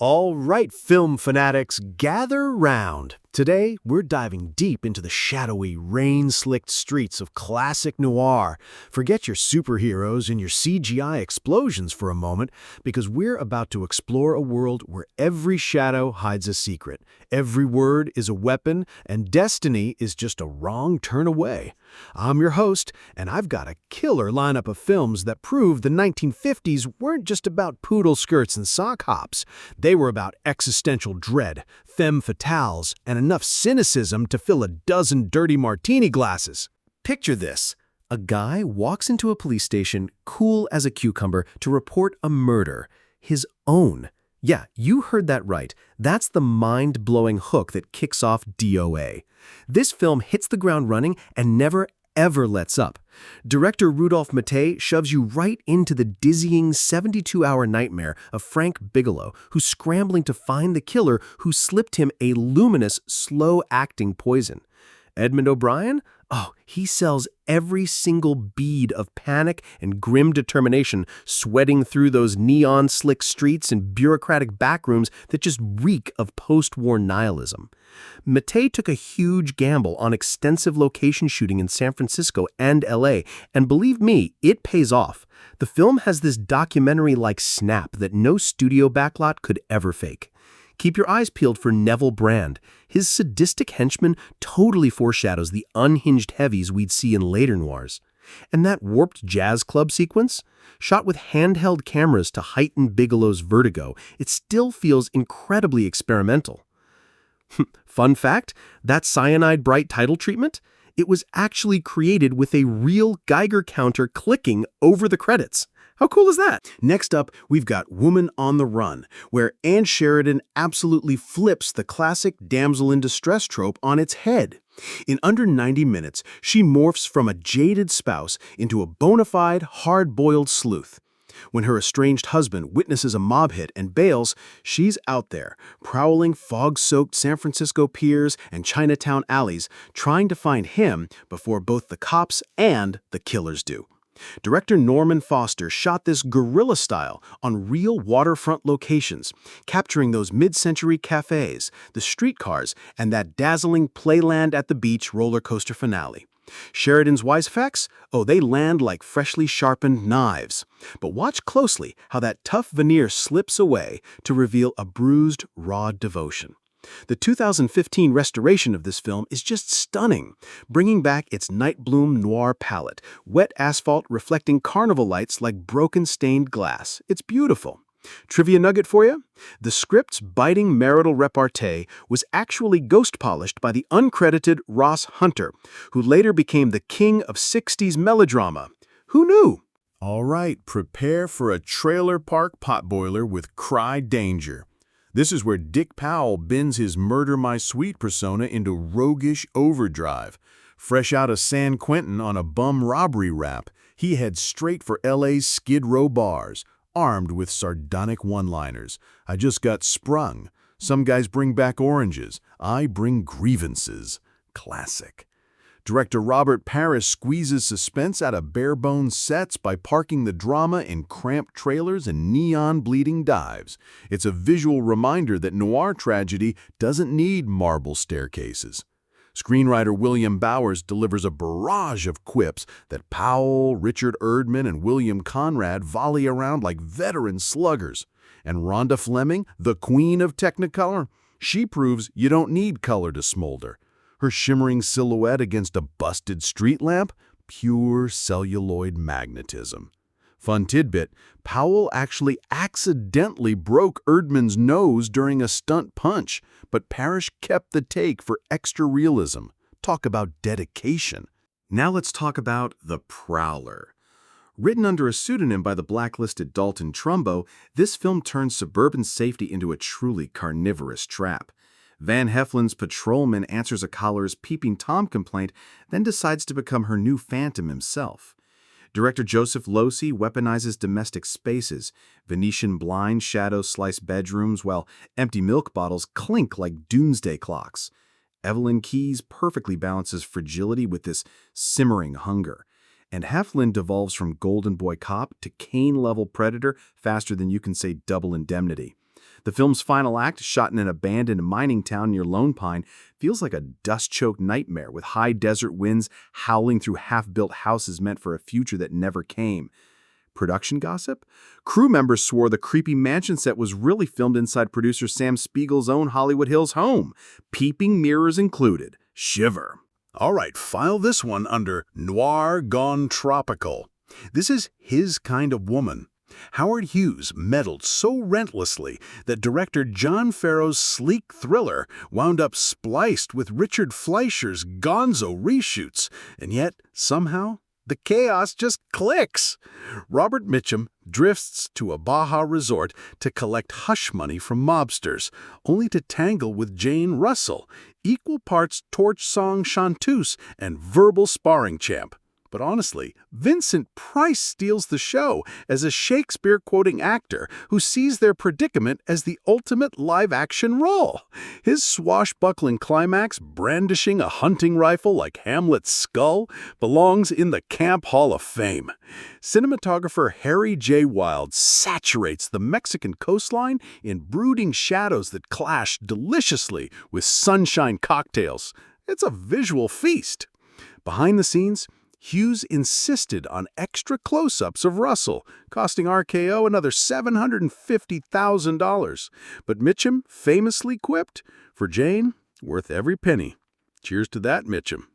All right, film fanatics, gather round. Today, we're diving deep into the shadowy, rain-slicked streets of classic noir. Forget your superheroes and your CGI explosions for a moment, because we're about to explore a world where every shadow hides a secret, every word is a weapon, and destiny is just a wrong turn away. I'm your host, and I've got a killer lineup of films that prove the 1950s weren't just about poodle skirts and sock hops. They were about existential dread, femme fatales, and enough cynicism to fill a dozen dirty martini glasses. Picture this. A guy walks into a police station, cool as a cucumber, to report a murder. His own. Yeah, you heard that right. That's the mind-blowing hook that kicks off DOA. This film hits the ground running and never, ever lets up. Director Rudolph Mattei shoves you right into the dizzying 72-hour nightmare of Frank Bigelow, who's scrambling to find the killer who slipped him a luminous, slow-acting poison. Edmund O'Brien? Oh, he sells every single bead of panic and grim determination, sweating through those neon-slick streets and bureaucratic backrooms that just reek of post-war nihilism. Mattei took a huge gamble on extensive location shooting in San Francisco and LA, and believe me, it pays off. The film has this documentary-like snap that no studio backlot could ever fake. Keep your eyes peeled for Neville Brand. His sadistic henchman totally foreshadows the unhinged heavies we'd see in later noirs. And that warped jazz club sequence? Shot with handheld cameras to heighten Bigelow's vertigo, it still feels incredibly experimental. Fun fact, that cyanide bright title treatment? It was actually created with a real Geiger counter clicking over the credits. How cool is that? Next up, we've got Woman on the Run, where Ann Sheridan absolutely flips the classic damsel in distress trope on its head. In under 90 minutes, she morphs from a jaded spouse into a bona fide, hard-boiled sleuth. When her estranged husband witnesses a mob hit and bails, she's out there, prowling fog-soaked San Francisco piers and Chinatown alleys, trying to find him before both the cops and the killers do. Director Norman Foster shot this guerrilla style on real waterfront locations, capturing those mid-century cafes, the streetcars, and that dazzling Playland at the Beach roller coaster finale. Sheridan's wisecracks? Oh, they land like freshly sharpened knives. But watch closely how that tough veneer slips away to reveal a bruised, raw devotion. The 2015 restoration of this film is just stunning, bringing back its night bloom noir palette, wet asphalt reflecting carnival lights like broken stained glass. It's beautiful. Trivia nugget for you? The script's biting marital repartee was actually ghost-polished by the uncredited Ross Hunter, who later became the king of 60s melodrama. Who knew? All right, prepare for a trailer park potboiler with cry danger. This is where Dick Powell bends his Murder My Sweet persona into roguish overdrive. Fresh out of San Quentin on a bum robbery rap, he heads straight for LA's Skid Row bars, armed with sardonic one-liners. I just got sprung. Some guys bring back oranges. I bring grievances. Classic. Director Robert Parrish squeezes suspense out of bare-bones sets by parking the drama in cramped trailers and neon-bleeding dives. It's a visual reminder that noir tragedy doesn't need marble staircases. Screenwriter William Bowers delivers a barrage of quips that Powell, Richard Erdman, and William Conrad volley around like veteran sluggers. And Rhonda Fleming, the queen of Technicolor, she proves you don't need color to smolder. Her shimmering silhouette against a busted street lamp? Pure celluloid magnetism. Fun tidbit, Powell actually accidentally broke Erdman's nose during a stunt punch, but Parrish kept the take for extra realism. Talk about dedication. Now let's talk about The Prowler. Written under a pseudonym by the blacklisted Dalton Trumbo, this film turns suburban safety into a truly carnivorous trap. Van Heflin's patrolman answers a caller's peeping Tom complaint, then decides to become her new phantom himself. Director Joseph Losey weaponizes domestic spaces. Venetian blinds shadow slice bedrooms, while empty milk bottles clink like doomsday clocks. Evelyn Keyes perfectly balances fragility with this simmering hunger. And Heflin devolves from golden boy cop to Kane-level predator faster than you can say double indemnity. The film's final act, shot in an abandoned mining town near Lone Pine, feels like a dust-choked nightmare with high desert winds howling through half-built houses meant for a future that never came. Production gossip? Crew members swore the creepy mansion set was really filmed inside producer Sam Spiegel's own Hollywood Hills home, peeping mirrors included. Shiver. All right, file this one under Noir Gone Tropical. This is his kind of woman. Howard Hughes meddled so relentlessly that director John Farrow's sleek thriller wound up spliced with Richard Fleischer's gonzo reshoots, and yet, somehow, the chaos just clicks. Robert Mitchum drifts to a Baja resort to collect hush money from mobsters, only to tangle with Jane Russell, equal parts torch song chanteuse and verbal sparring champ. But honestly, Vincent Price steals the show as a Shakespeare-quoting actor who sees their predicament as the ultimate live-action role. His swashbuckling climax, brandishing a hunting rifle like Hamlet's skull, belongs in the Camp Hall of Fame. Cinematographer Harry J. Wilde saturates the Mexican coastline in brooding shadows that clash deliciously with sunshine cocktails. It's a visual feast. Behind the scenes, Hughes insisted on extra close-ups of Russell, costing RKO another $750,000. But Mitchum famously quipped, "For Jane, worth every penny." Cheers to that, Mitchum.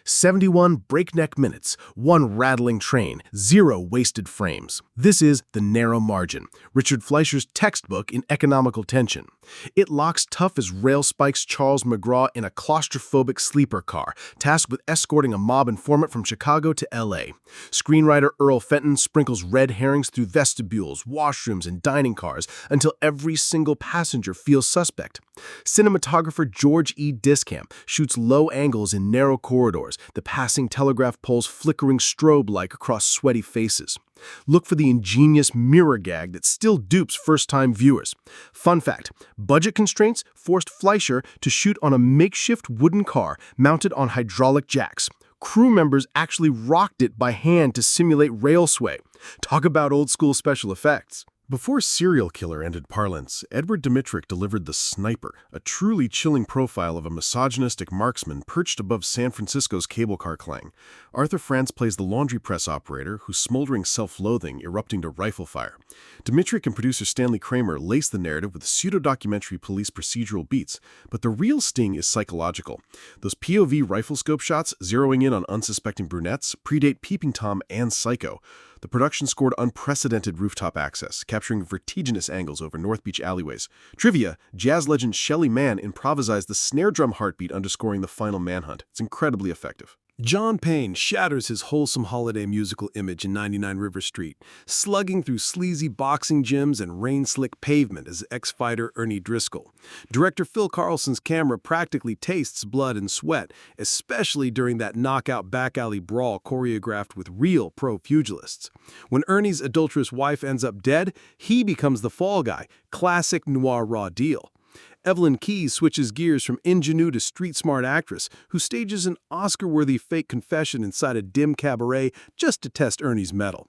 71 breakneck minutes, 1 rattling train, 0 wasted frames. This is The Narrow Margin, Richard Fleischer's textbook in economical tension. It locks tough as rail spikes Charles McGraw in a claustrophobic sleeper car, tasked with escorting a mob informant from Chicago to L.A. Screenwriter Earl Fenton sprinkles red herrings through vestibules, washrooms, and dining cars until every single passenger feels suspect. Cinematographer George E. Discamp shoots low angles in narrow corridors, the passing telegraph poles flickering strobe-like across sweaty faces. Look for the ingenious mirror gag that still dupes first-time viewers. Fun fact, budget constraints forced Fleischer to shoot on a makeshift wooden car mounted on hydraulic jacks. Crew members actually rocked it by hand to simulate rail sway. Talk about old-school special effects. Before serial killer entered parlance, Edward Dmytryk delivered The Sniper, a truly chilling profile of a misogynistic marksman perched above San Francisco's cable car clang. Arthur Franz plays the laundry press operator whose smoldering self-loathing erupting to rifle fire. Dmytryk and producer Stanley Kramer lace the narrative with pseudo-documentary police procedural beats, but the real sting is psychological. Those POV rifle scope shots zeroing in on unsuspecting brunettes predate Peeping Tom and Psycho. The production scored unprecedented rooftop access, capturing vertiginous angles over North Beach alleyways. Trivia, jazz legend Shelly Manne improvised the snare drum heartbeat underscoring the final manhunt. It's incredibly effective. John Payne shatters his wholesome holiday musical image in 99 River Street, slugging through sleazy boxing gyms and rain-slick pavement as ex-fighter Ernie Driscoll. Director Phil Carlson's camera practically tastes blood and sweat, especially during that knockout back-alley brawl choreographed with real pro-pugilists. When Ernie's adulterous wife ends up dead, he becomes the fall guy. Classic noir raw deal. Evelyn Keyes switches gears from ingenue to street-smart actress who stages an Oscar-worthy fake confession inside a dim cabaret just to test Ernie's mettle.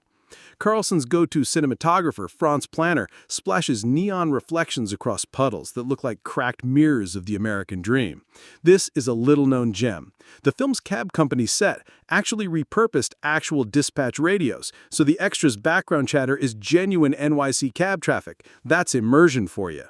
Carlson's go-to cinematographer, Franz Planner, splashes neon reflections across puddles that look like cracked mirrors of the American dream. This is a little-known gem. The film's cab company set actually repurposed actual dispatch radios, so the extras' background chatter is genuine NYC cab traffic. That's immersion for you.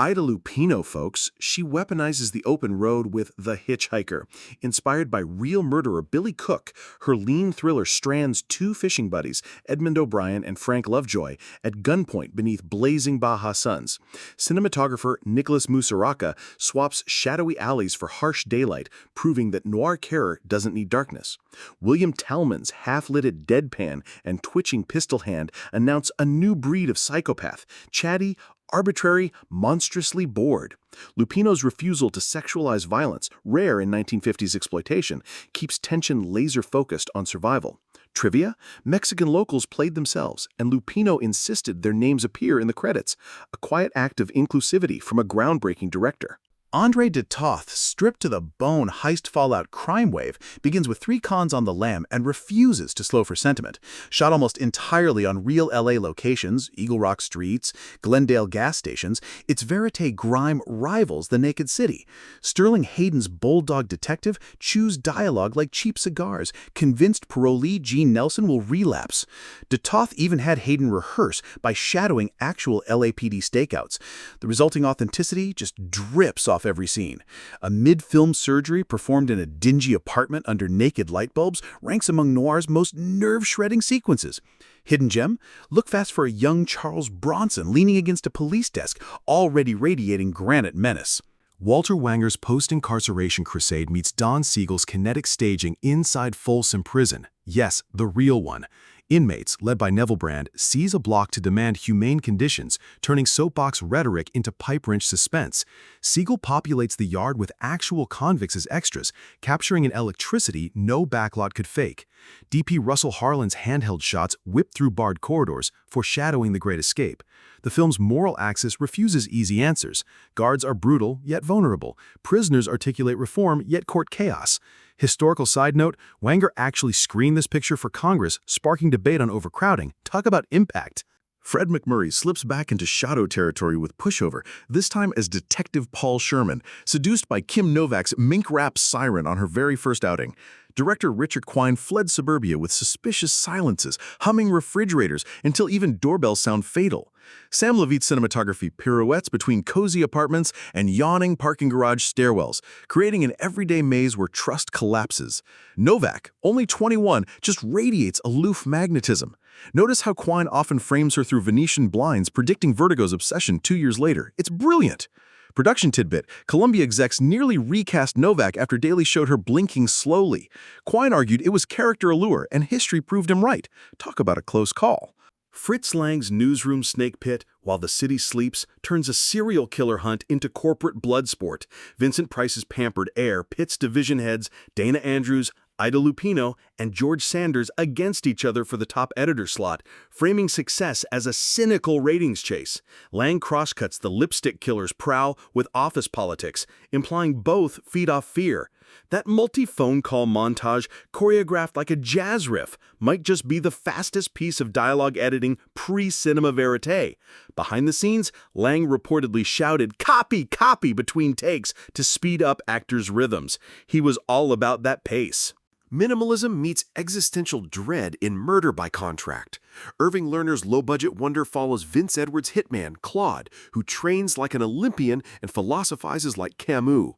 Ida Lupino, folks, she weaponizes the open road with The Hitchhiker. Inspired by real murderer Billy Cook, her lean thriller strands 2 fishing buddies, Edmund O'Brien and Frank Lovejoy, at gunpoint beneath blazing Baja suns. Cinematographer Nicholas Musaraka swaps shadowy alleys for harsh daylight, proving that noir terror doesn't need darkness. William Talman's half-lidded deadpan and twitching pistol hand announce a new breed of psychopath, chatty, arbitrary, monstrously bored. Lupino's refusal to sexualize violence, rare in 1950s exploitation, keeps tension laser-focused on survival. Trivia? Mexican locals played themselves, and Lupino insisted their names appear in the credits, a quiet act of inclusivity from a groundbreaking director. Andre de Toth's stripped-to-the-bone heist-fallout crime wave begins with 3 cons on the lam and refuses to slow for sentiment. Shot almost entirely on real LA locations, Eagle Rock streets, Glendale gas stations, its verite grime rivals the naked city. Sterling Hayden's bulldog detective chews dialogue like cheap cigars, convinced parolee Gene Nelson will relapse. De Toth even had Hayden rehearse by shadowing actual LAPD stakeouts. The resulting authenticity just drips off every scene. A mid-film surgery performed in a dingy apartment under naked light bulbs ranks among noir's most nerve-shredding sequences. Hidden gem? Look fast for a young Charles Bronson leaning against a police desk, already radiating granite menace. Walter Wanger's post-incarceration crusade meets Don Siegel's kinetic staging inside Folsom Prison. Yes, the real one. Inmates, led by Neville Brand, seize a block to demand humane conditions, turning soapbox rhetoric into pipe-wrench suspense. Siegel populates the yard with actual convicts as extras, capturing an electricity no backlot could fake. DP Russell Harlan's handheld shots whip through barred corridors, foreshadowing the Great Escape. The film's moral axis refuses easy answers. Guards are brutal, yet vulnerable. Prisoners articulate reform, yet court chaos. Historical side note, Wanger actually screened this picture for Congress, sparking debate on overcrowding. Talk about impact. Fred McMurray slips back into shadow territory with Pushover, this time as Detective Paul Sherman, seduced by Kim Novak's mink-rap siren on her very first outing. Director Richard Quine fled suburbia with suspicious silences, humming refrigerators until even doorbells sound fatal. Sam Levitte's cinematography pirouettes between cozy apartments and yawning parking garage stairwells, creating an everyday maze where trust collapses. Novak, only 21, just radiates aloof magnetism. Notice how Quine often frames her through Venetian blinds, predicting Vertigo's obsession 2 years later. It's brilliant. Production tidbit, Columbia execs nearly recast Novak after Daly showed her blinking slowly. Quine argued it was character allure, and history proved him right. Talk about a close call. Fritz Lang's newsroom snake pit, While the City Sleeps, turns a serial killer hunt into corporate blood sport. Vincent Price's pampered heir pits division heads Dana Andrews, Ida Lupino, and George Sanders against each other for the top editor slot, framing success as a cynical ratings chase. Lang crosscuts the lipstick killer's prowl with office politics, implying both feed off fear. That multi-phone call montage, choreographed like a jazz riff, might just be the fastest piece of dialogue editing pre-cinema verite. Behind the scenes, Lang reportedly shouted, "Copy, copy," between takes to speed up actors' rhythms. He was all about that pace. Minimalism meets existential dread in Murder by Contract. Irving Lerner's low-budget wonder follows Vince Edwards' hitman, Claude, who trains like an Olympian and philosophizes like Camus.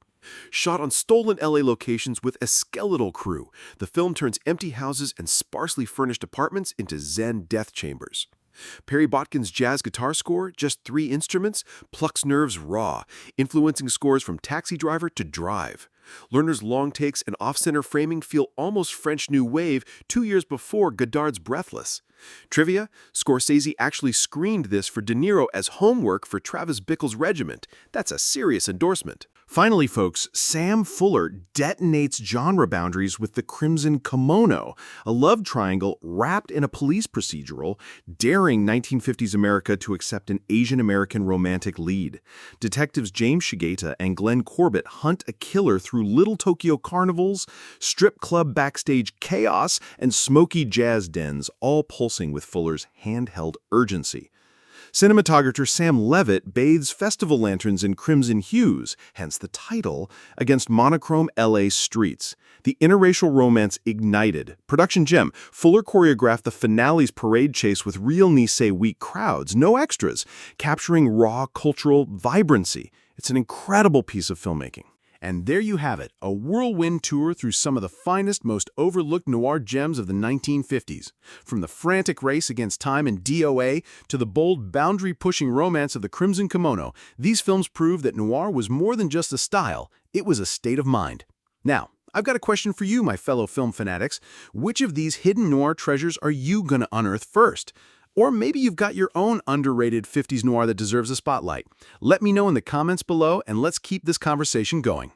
Shot on stolen LA locations with a skeletal crew, the film turns empty houses and sparsely furnished apartments into Zen death chambers. Perry Botkin's jazz guitar score, just 3 instruments, plucks nerves raw, influencing scores from Taxi Driver to Drive. Lerner's long takes and off-center framing feel almost French New Wave 2 years before Godard's Breathless. Trivia, Scorsese actually screened this for De Niro as homework for Travis Bickle's Regiment. That's a serious endorsement. Finally, folks, Sam Fuller detonates genre boundaries with The Crimson Kimono, a love triangle wrapped in a police procedural, daring 1950s America to accept an Asian-American romantic lead. Detectives James Shigeta and Glenn Corbett hunt a killer through Little Tokyo carnivals, strip club backstage chaos, and smoky jazz dens, all pulsing with Fuller's handheld urgency. Cinematographer Sam Levitt bathes festival lanterns in crimson hues, hence the title, against monochrome LA streets. The interracial romance ignited. Production gem, Fuller choreographed the finale's parade chase with real Nisei Week crowds, no extras, capturing raw cultural vibrancy. It's an incredible piece of filmmaking. And there you have it, a whirlwind tour through some of the finest, most overlooked noir gems of the 1950s. From the frantic race against time in DOA to the bold, boundary-pushing romance of The Crimson Kimono, these films prove that noir was more than just a style, it was a state of mind. Now, I've got a question for you, my fellow film fanatics. Which of these hidden noir treasures are you gonna unearth first? Or maybe you've got your own underrated 50s noir that deserves a spotlight. Let me know in the comments below, and let's keep this conversation going.